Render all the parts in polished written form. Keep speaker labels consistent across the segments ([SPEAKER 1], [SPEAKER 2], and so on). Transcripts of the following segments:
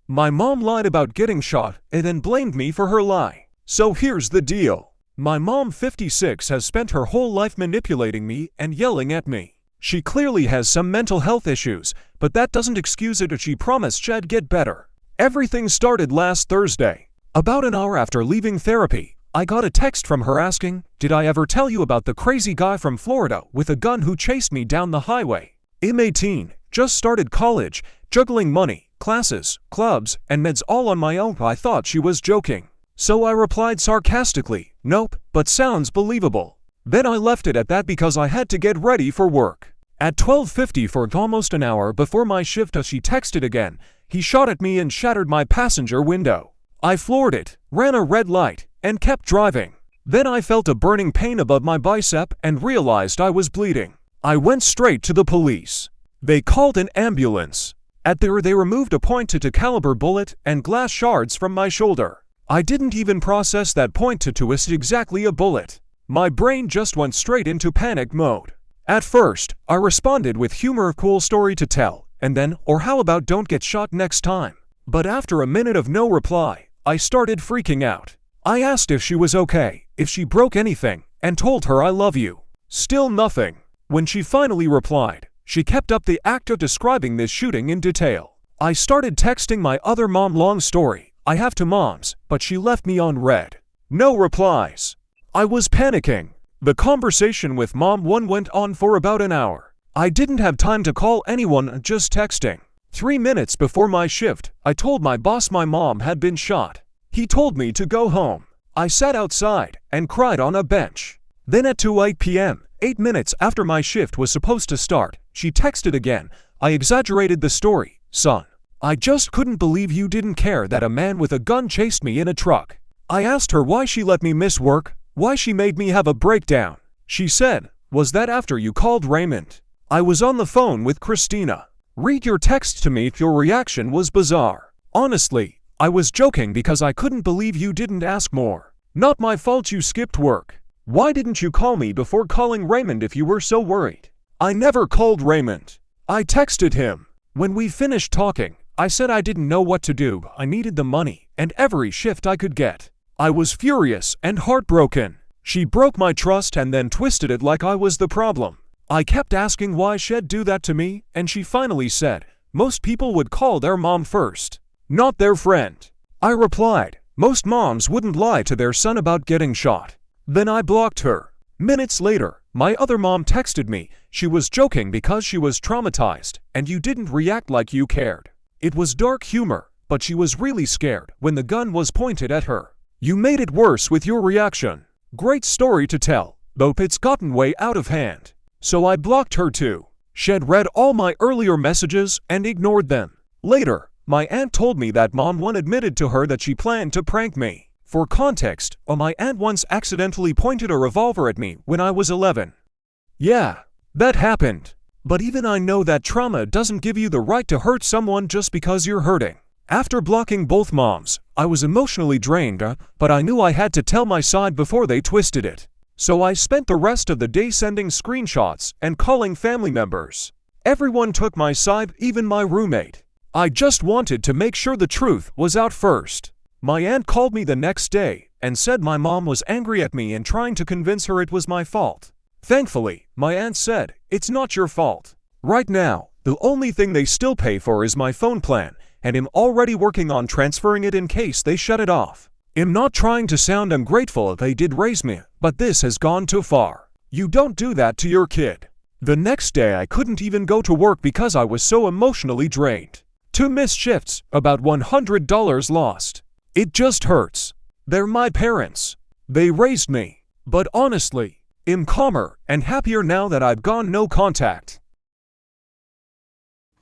[SPEAKER 1] My mom lied about getting shot and then blamed me for her lie. So here's the deal. My mom, 56, has spent her whole life manipulating me and yelling at me. She clearly has some mental health issues, but that doesn't excuse it, and she promised she'd get better. Everything started last Thursday. About an hour after leaving therapy, I got a text from her asking, "Did I ever tell you about the crazy guy from Florida with a gun who chased me down the highway? I'm 18, just started college, juggling money, classes, clubs, and meds all on my own." I thought she was joking. So I replied sarcastically, "Nope, but sounds believable." Then I left it at that because I had to get ready for work. At 12:50, for almost an hour before my shift, she texted again. "He shot at me and shattered my passenger window. I floored it, ran a red light, and kept driving. Then I felt a burning pain above my bicep and realized I was bleeding. I went straight to the police. They called an ambulance. At there, they removed a .22 caliber bullet and glass shards from my shoulder. I didn't even process that .22 is exactly a bullet. My brain just went straight into panic mode. At first, I responded with humor, "Cool story to tell," and then, "Or how about don't get shot next time?" But after a minute of no reply, I started freaking out. I asked if she was okay, if she broke anything, and told her I love you. Still nothing. When she finally replied, she kept up the act of describing this shooting in detail. I started texting my other mom, long story I have to moms, but she left me on read. No replies. I was panicking. The conversation with mom 1 went on for about an hour. I didn't have time to call anyone, just texting. 3 minutes before my shift, I told my boss my mom had been shot. He told me to go home. I sat outside and cried on a bench. Then at 2:08 p.m., 8 minutes after my shift was supposed to start, she texted again. I exaggerated the story, "Son, I just couldn't believe you didn't care that a man with a gun chased me in a truck." I asked her why she let me miss work, why she made me have a breakdown. She said, "Was that after you called Raymond? I was on the phone with Christina. Read your text to me. Your reaction was bizarre. Honestly, I was joking because I couldn't believe you didn't ask more. Not my fault you skipped work. Why didn't you call me before calling Raymond if you were so worried?" I never called Raymond. I texted him. When we finished talking, I said I didn't know what to do. I needed the money and every shift I could get. I was furious and heartbroken. She broke my trust and then twisted it like I was the problem. I kept asking why she'd do that to me, and she finally said, "Most people would call their mom first, not their friend." I replied, "Most moms wouldn't lie to their son about getting shot." Then I blocked her. Minutes later, my other mom texted me. She was joking because she was traumatized, and you didn't react like you cared. It was dark humor, but she was really scared when the gun was pointed at her. You made it worse with your reaction. Great story to tell, though it's gotten way out of hand. So I blocked her too. She'd read all my earlier messages and ignored them. Later, my aunt told me that mom once admitted to her that she planned to prank me. For context, my aunt once accidentally pointed a revolver at me when I was 11. Yeah, that happened. But even I know that trauma doesn't give you the right to hurt someone just because you're hurting. After blocking both moms, I was emotionally drained, but I knew I had to tell my side before they twisted it. So I spent the rest of the day sending screenshots and calling family members. Everyone took my side, even my roommate. I just wanted to make sure the truth was out first. My aunt called me the next day and said my mom was angry at me and trying to convince her it was my fault. Thankfully, my aunt said, "It's not your fault. Right now, the only thing they still pay for is my phone plan, and I'm already working on transferring it in case they shut it off. I'm not trying to sound ungrateful, they did raise me, but this has gone too far. You don't do that to your kid." The next day I couldn't even go to work because I was so emotionally drained. 2 missed shifts, about $100 lost. It just hurts. They're my parents. They raised me. But honestly, I'm calmer and happier now that I've gone no contact.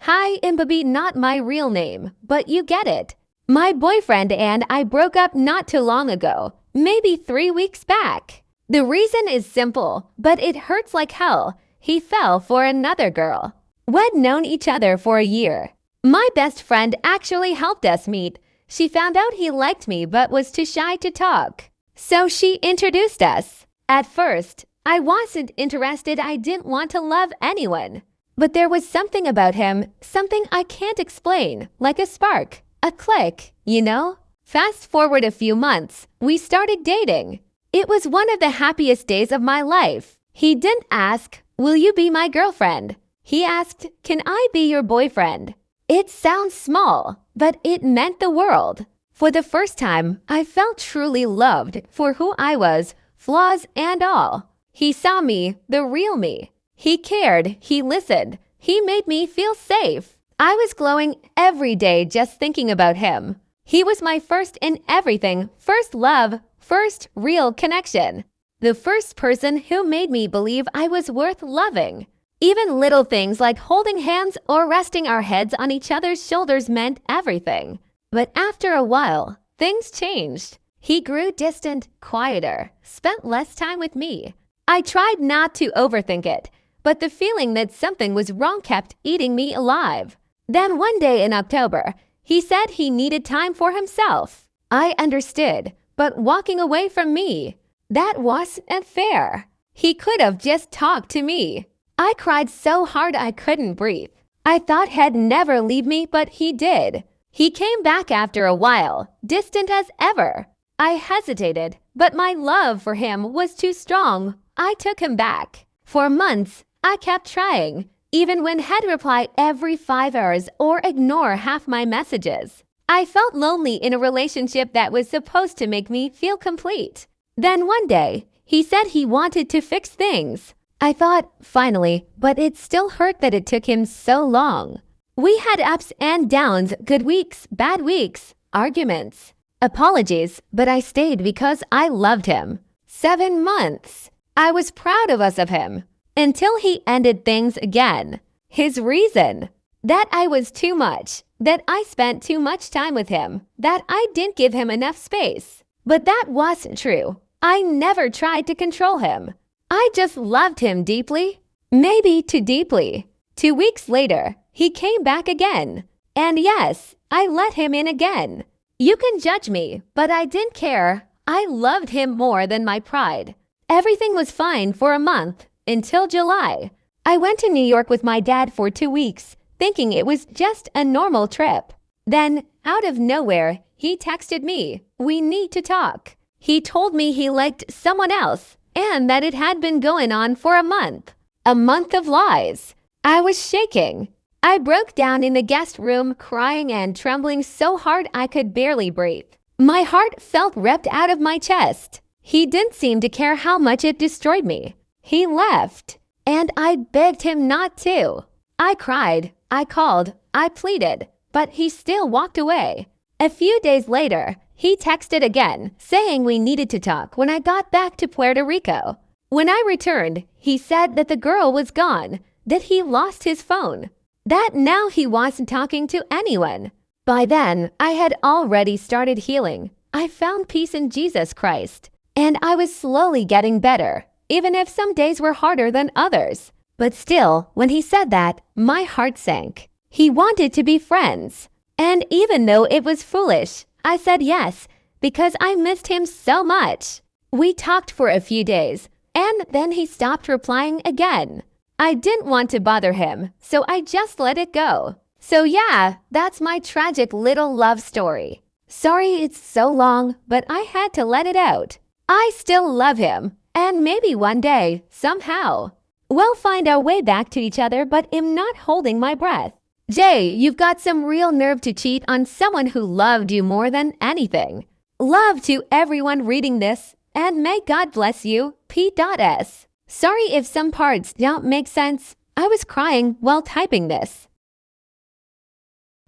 [SPEAKER 2] Hi, Imbabi, not my real name, but you get it. My boyfriend and I broke up not too long ago, maybe 3 weeks back. The reason is simple, but it hurts like hell. He fell for another girl. We'd known each other for a year. My best friend actually helped us meet. She found out he liked me but was too shy to talk. So she introduced us. At first, I wasn't interested. I didn't want to love anyone. But there was something about him, something I can't explain, like a spark. A click, you know? Fast forward a few months, we started dating. It was one of the happiest days of my life. He didn't ask, "Will you be my girlfriend?" He asked, "Can I be your boyfriend?" It sounds small, but it meant the world. For the first time, I felt truly loved for who I was, flaws and all. He saw me, the real me. He cared, he listened, he made me feel safe. I was glowing every day just thinking about him. He was my first in everything, first love, first real connection. The first person who made me believe I was worth loving. Even little things like holding hands or resting our heads on each other's shoulders meant everything. But after a while, things changed. He grew distant, quieter, spent less time with me. I tried not to overthink it, but the feeling that something was wrong kept eating me alive. Then one day in October, he said he needed time for himself. I understood, but walking away from me, that wasn't fair. He could have just talked to me. I cried so hard I couldn't breathe. I thought he'd never leave me, but he did. He came back after a while, distant as ever. I hesitated, but my love for him was too strong. I took him back. For months, I kept trying, even when he'd reply every 5 hours or ignore half my messages. I felt lonely in a relationship that was supposed to make me feel complete. Then one day, he said he wanted to fix things. I thought, finally, but it still hurt that it took him so long. We had ups and downs, good weeks, bad weeks, arguments, apologies, but I stayed because I loved him. 7 months. I was proud of us of him. Until he ended things again. His reason? That I was too much. That I spent too much time with him. That I didn't give him enough space. But that wasn't true. I never tried to control him. I just loved him deeply. Maybe too deeply. 2 weeks later, he came back again. And yes, I let him in again. You can judge me, but I didn't care. I loved him more than my pride. Everything was fine for a month, until July. I went to New York with my dad for 2 weeks, thinking it was just a normal trip. Then, out of nowhere, he texted me, "We need to talk." He told me he liked someone else, and that it had been going on for a month. A month of lies. I was shaking. I broke down in the guest room, crying and trembling so hard I could barely breathe. My heart felt ripped out of my chest. He didn't seem to care how much it destroyed me. He left, and I begged him not to. I cried, I called, I pleaded, but he still walked away. A few days later, he texted again, saying we needed to talk when I got back to Puerto Rico. When I returned, he said that the girl was gone, that he lost his phone, that now he wasn't talking to anyone. By then, I had already started healing. I found peace in Jesus Christ, and I was slowly getting better, even if some days were harder than others. But still, when he said that, my heart sank. He wanted to be friends. And even though it was foolish, I said yes, because I missed him so much. We talked for a few days, and then he stopped replying again. I didn't want to bother him, so I just let it go. So yeah, that's my tragic little love story. Sorry it's so long, but I had to let it out. I still love him, and maybe one day, somehow, we'll find our way back to each other, but am not holding my breath. Jay, you've got some real nerve to cheat on someone who loved you more than anything. Love to everyone reading this, and may God bless you, P.S. Sorry if some parts don't make sense. I was crying while typing this.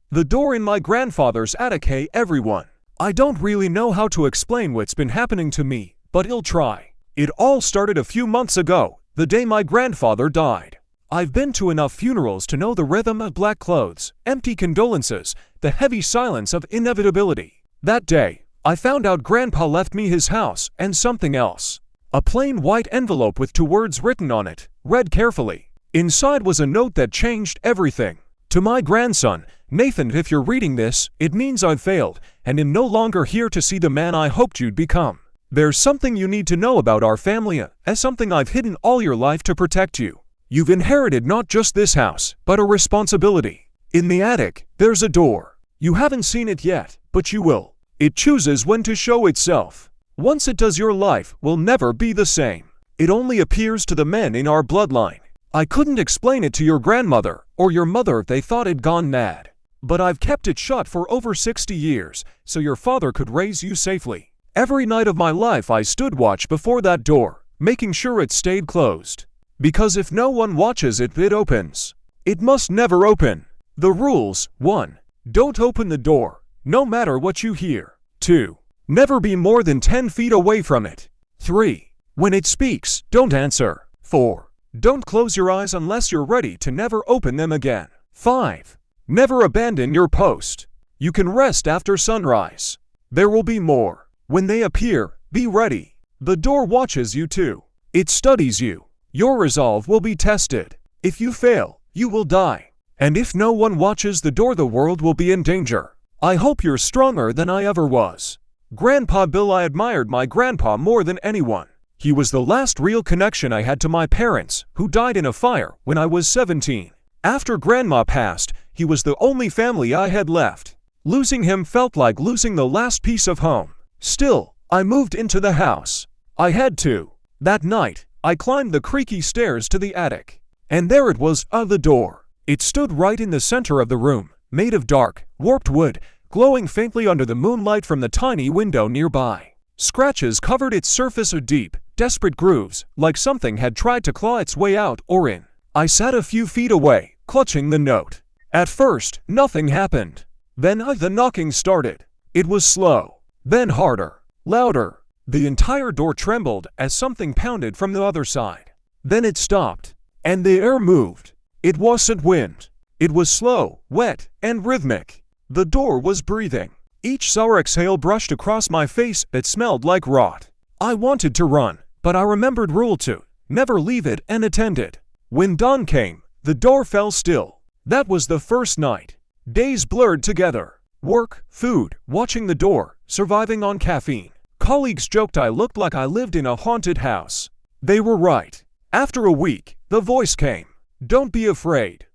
[SPEAKER 1] The door in my grandfather's attic. Hey everyone. I don't really know how to explain what's been happening to me, but I'll try. It all started a few months ago, the day my grandfather died. I've been to enough funerals to know the rhythm of black clothes, empty condolences, the heavy silence of inevitability. That day, I found out Grandpa left me his house and something else. A plain white envelope with 2 words written on it, read carefully. Inside was a note that changed everything. To my grandson, Nathan, if you're reading this, it means I've failed and am no longer here to see the man I hoped you'd become. There's something you need to know about our family, as something I've hidden all your life to protect you. You've inherited not just this house, but a responsibility. In the attic, there's a door. You haven't seen it yet, but you will. It chooses when to show itself. Once it does, your life will never be the same. It only appears to the men in our bloodline. I couldn't explain it to your grandmother or your mother if they thought it gone mad. But I've kept it shut for over 60 years, so your father could raise you safely. Every night of my life I stood watch before that door, making sure it stayed closed. Because if no one watches it, it opens. It must never open. The rules: 1. Don't open the door, no matter what you hear. 2. Never be more than 10 feet away from it. 3. When it speaks, don't answer. 4. Don't close your eyes unless you're ready to never open them again. 5. Never abandon your post. You can rest after sunrise. There will be more. When they appear, be ready. The door watches you too. It studies you. Your resolve will be tested. If you fail, you will die. And if no one watches the door, the world will be in danger. I hope you're stronger than I ever was. Grandpa Bill. I admired my grandpa more than anyone. He was the last real connection I had to my parents, who died in a fire when I was 17. After Grandma passed, he was the only family I had left. Losing him felt like losing the last piece of home. Still, I moved into the house. I had to. That night, I climbed the creaky stairs to the attic. And there it was, the door. It stood right in the center of the room, made of dark, warped wood, glowing faintly under the moonlight from the tiny window nearby. Scratches covered its surface of deep, desperate grooves, like something had tried to claw its way out or in. I sat a few feet away, clutching the note. At first, nothing happened. Then the knocking started. It was slow, then harder, louder. The entire door trembled as something pounded from the other side. Then it stopped, and the air moved. It wasn't wind. It was slow, wet, and rhythmic. The door was breathing. Each sour exhale brushed across my face that smelled like rot. I wanted to run, but I remembered Rule 2, never leave it unattended. When dawn came, the door fell still. That was the first night. Days blurred together. Work, food, watching the door, surviving on caffeine. Colleagues joked I looked like I lived in a haunted house. They were right. After a week, the voice came. Don't be afraid.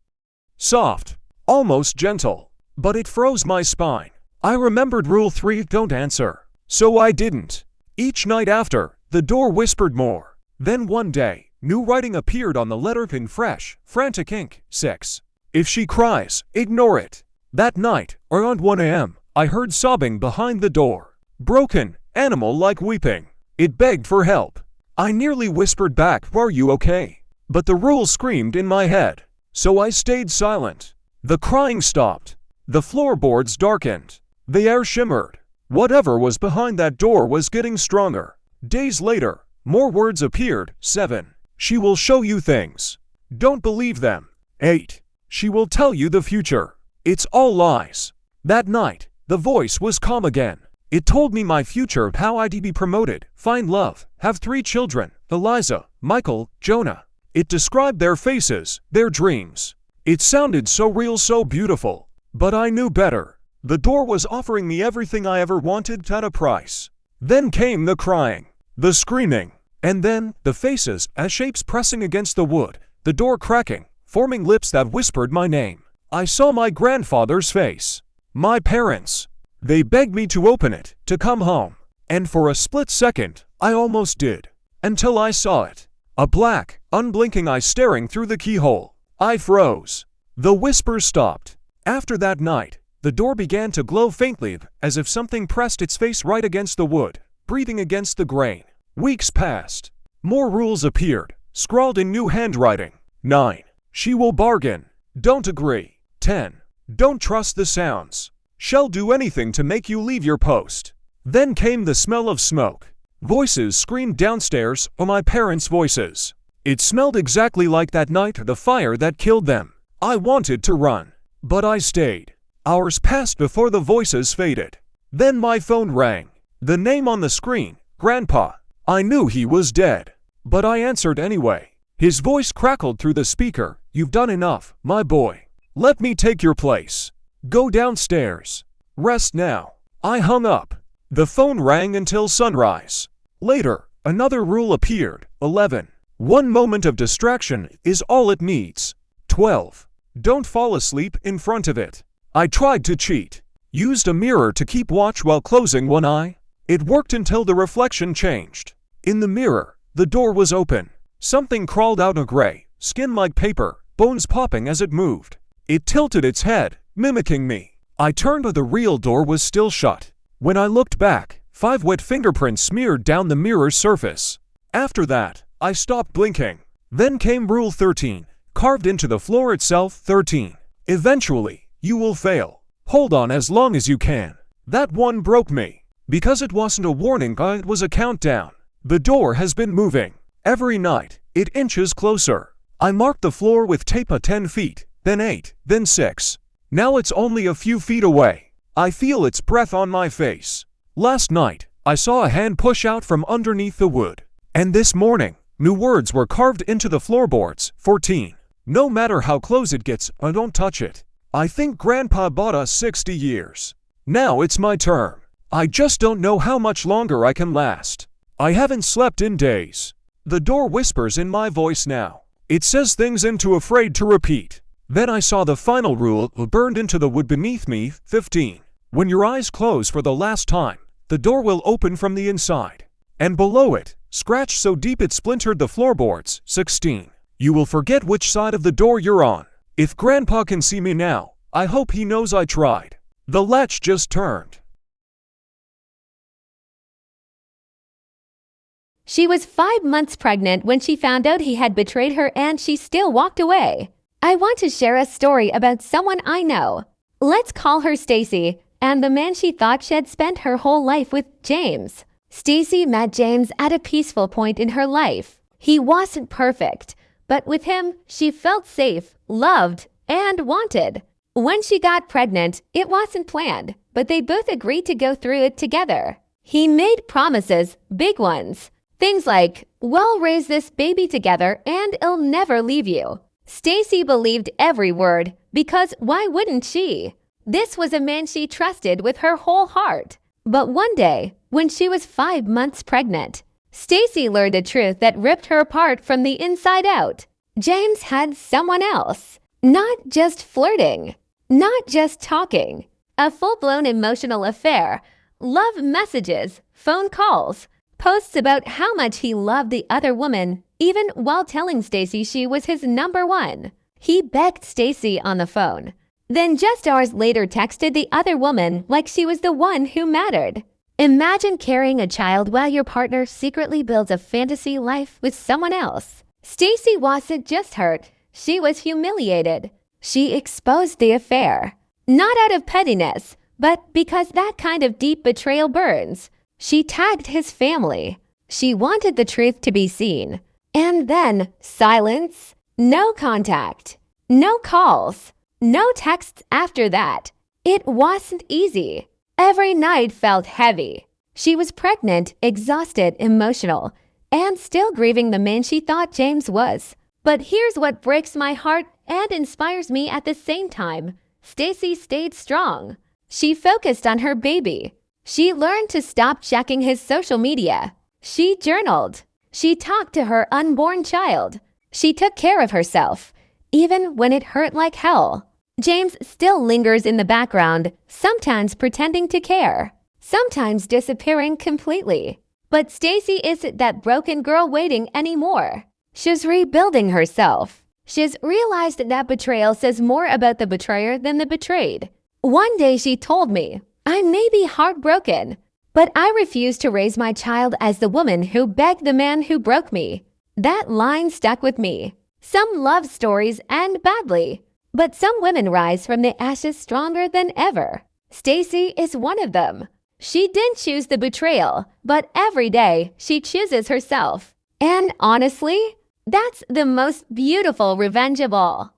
[SPEAKER 1] Soft, almost gentle, but it froze my spine. I remembered Rule 3, don't answer. So I didn't. Each night after, the door whispered more. Then one day, new writing appeared on the letter in fresh, frantic ink. 6. If she cries, ignore it. That night, around 1 a.m., I heard sobbing behind the door. Broken, animal-like weeping. It begged for help. I nearly whispered back, "Are you okay?" But the rule screamed in my head. So I stayed silent. The crying stopped. The floorboards darkened. The air shimmered. Whatever was behind that door was getting stronger. Days later, more words appeared. 7. She will show you things. Don't believe them. 8. She will tell you the future. It's all lies. That night, the voice was calm again. It told me my future, how I'd be promoted, find love, have 3 children, Eliza, Michael, Jonah. It described their faces, their dreams. It sounded so real, so beautiful. But I knew better. The door was offering me everything I ever wanted at a price. Then came the crying, the screaming, and then the faces as shapes pressing against the wood, the door cracking, forming lips that whispered my name. I saw my grandfather's face. My parents. They begged me to open it, to come home. And for a split second, I almost did. Until I saw it. A black, unblinking eye staring through the keyhole. I froze. The whispers stopped. After that night, the door began to glow faintly, as if something pressed its face right against the wood, breathing against the grain. Weeks passed. More rules appeared, scrawled in new handwriting. 9. She will bargain. Don't agree. 10. Don't trust the sounds. Shall do anything to make you leave your post. Then came the smell of smoke. Voices screamed downstairs, or my parents' voices. It smelled exactly like that night, the fire that killed them. I wanted to run, but I stayed. Hours passed before the voices faded. Then my phone rang. The name on the screen, Grandpa. I knew he was dead, but I answered anyway. His voice crackled through the speaker. You've done enough, my boy. Let me take your place. Go downstairs. Rest now. I hung up. The phone rang until sunrise. Later, another rule appeared. 11. One moment of distraction is all it needs. 12. Don't fall asleep in front of it. I tried to cheat. Used a mirror to keep watch while closing one eye. It worked until the reflection changed. In the mirror, the door was open. Something crawled out of gray, skin like paper, bones popping as it moved. It tilted its head, mimicking me. I turned, but the real door was still shut. When I looked back, 5 wet fingerprints smeared down the mirror's surface. After that, I stopped blinking. Then came Rule 13, carved into the floor itself. 13. Eventually, you will fail. Hold on as long as you can. That one broke me. Because it wasn't a warning, it was a countdown. The door has been moving. Every night, it inches closer. I marked the floor with tape at 10 feet, then 8, then 6. Now it's only a few feet away. I feel its breath on my face. Last night, I saw a hand push out from underneath the wood. And this morning, new words were carved into the floorboards. 14. No matter how close it gets, I don't touch it. I think Grandpa bought us 60 years. Now it's my turn. I just don't know how much longer I can last. I haven't slept in days. The door whispers in my voice now. It says things I'm too afraid to repeat. Then I saw the final rule burned into the wood beneath me. 15. When your eyes close for the last time, the door will open from the inside. And below it, scratched so deep it splintered the floorboards. 16. You will forget which side of the door you're on. If Grandpa can see me now, I hope he knows I tried. The latch just turned.
[SPEAKER 2] She was 5 months pregnant when she found out he had betrayed her, and she still walked away. I want to share a story about someone I know. Let's call her Stacy, and the man she thought she had spent her whole life with, James. Stacy met James at a peaceful point in her life. He wasn't perfect, but with him, she felt safe, loved, and wanted. When she got pregnant, it wasn't planned, but they both agreed to go through it together. He made promises, big ones. Things like, we'll raise this baby together and it'll never leave you. Stacy believed every word, because why wouldn't she? This was a man she trusted with her whole heart. But one day, when she was 5 months pregnant, Stacy learned a truth that ripped her apart from the inside out. James had someone else. Not just flirting. Not just talking. A full-blown emotional affair. Love messages, phone calls, posts about how much he loved the other woman, even while telling Stacy she was his number one. He begged Stacy on the phone, then just hours later texted the other woman like she was the one who mattered. Imagine carrying a child while your partner secretly builds a fantasy life with someone else. Stacy wasn't just hurt, she was humiliated. She exposed the affair. Not out of pettiness, but because that kind of deep betrayal burns. She tagged his family. She wanted the truth to be seen. And then, silence. No contact. No calls. No texts after that. It wasn't easy. Every night felt heavy. She was pregnant, exhausted, emotional, and still grieving the man she thought James was. But here's what breaks my heart and inspires me at the same time. Stacy stayed strong. She focused on her baby. She learned to stop checking his social media. She journaled. She talked to her unborn child. She took care of herself, even when it hurt like hell. James still lingers in the background, sometimes pretending to care, sometimes disappearing completely. But Stacy isn't that broken girl waiting anymore. She's rebuilding herself. She's realized that betrayal says more about the betrayer than the betrayed. One day she told me, I may be heartbroken, but I refuse to raise my child as the woman who begged the man who broke me. That line stuck with me. Some love stories end badly, but some women rise from the ashes stronger than ever. Stacy is one of them. She didn't choose the betrayal, but every day she chooses herself. And honestly, that's the most beautiful revenge of all.